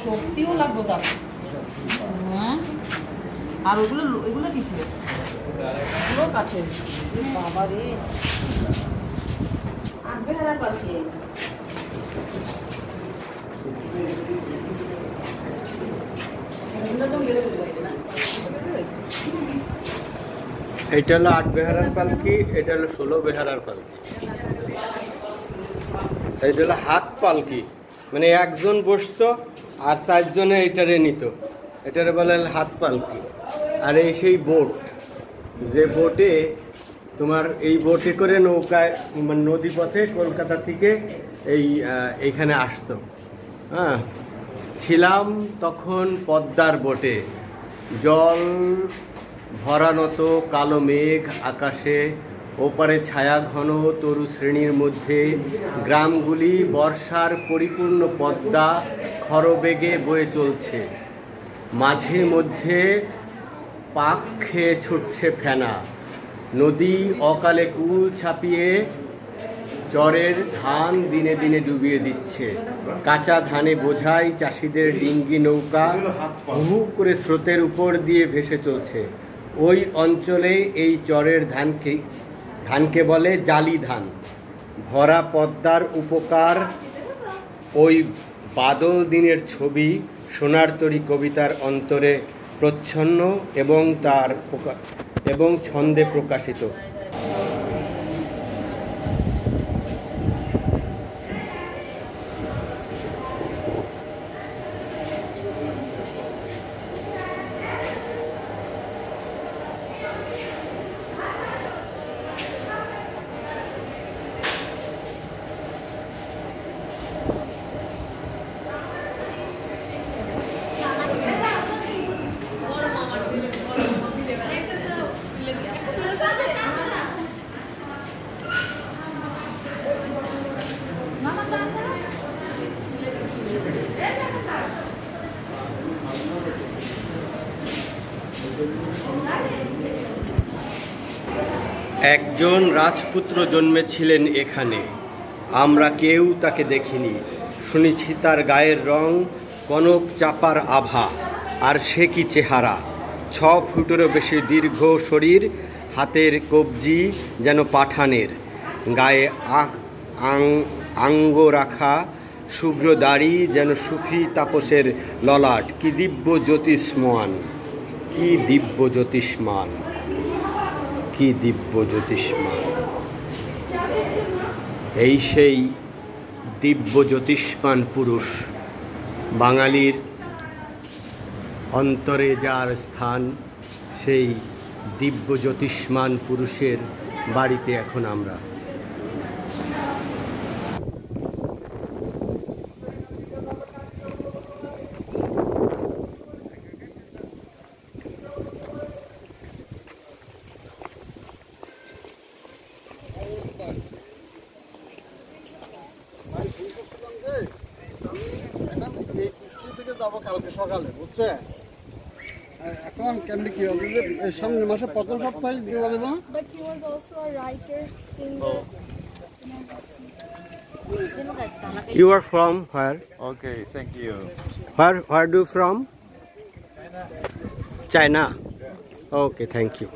শক্তিও লাগতো তার। হ্যাঁ, আর ওগুলো এগুলো কিসের? পুরো কাঠের। বাবা রে, আসবে হারা পাখি। এটা হলো 8 বেহারার পালকি, এটা হলো 16 বেহারার পালকি। এটা হলো হাত পালকি, মানে একজন বসতো আর 4 জনে এটারে নিত, এটারে বলে হাত পালকি। আর এই সেই বোট, যে বোটে তোমার এই বোটে করে নৌকায় নদী পথে কলকাতা থেকে এইখানে আসতো। হ্যাঁ, ছিলাম তখন পদ্মার বোটে, জল ভরানত কালো মেঘ আকাশে, ওপারে ছায়া ঘন তরু শ্রেণীর মধ্যে গ্রামগুলি বর্ষার পরিপূর্ণ পদ্মা খরবেগে বয়ে চলছে। মাঝে মধ্যে পাক খেয়ে ছুটছে ফেনা, নদী অকালে কুল ছাপিয়ে চরের ধান দিনে দিনে ডুবিয়ে দিচ্ছে। কাঁচা ধানে বোঝাই চাষিদের ডিঙ্গি নৌকা হু করে স্রোতের উপর দিয়ে ভেসে চলছে। ওই অঞ্চলে এই চরের ধানকে বলে জালি ধান। ভরা পদ্মার উপকার ওই বাদল দিনের ছবি সোনার তরী কবিতার অন্তরে প্রচ্ছন্ন এবং ছন্দে প্রকাশিত। একজন রাজপুত্র জন্মেছিলেন এখানে, আমরা কেউ তাকে দেখিনি। শুনেছি তার গায়ের রং কনক চাপার আভা, আর সে কি চেহারা! 6 ফুটেরও বেশি দীর্ঘ শরীর, হাতের কবজি যেন পাঠানের, গায়ে আঙ্গ রাখা শুভ্র দাড়ি যেন সুফি তাপসের ললাট। কি দিব্য জ্যোতিষ্মান, কি দিব্য জ্যোতিষ্মান, কি দিব্য জ্যোতিষ্মান! এই সেই দিব্য জ্যোতিষ্মান পুরুষ, বাঙালির অন্তরে যার স্থান, সেই দিব্য জ্যোতিষ্মান পুরুষের বাড়িতে এখন আমরা। কালকে সকালে বুঝছে এখন কেমনি কি হবে যে সামনের মাসে প্রথম সপ্তাহে দেওয়া দেবো But he was also a writer, singer. You are from where? Okay, thank you. Where do you from? China. Okay, thank you.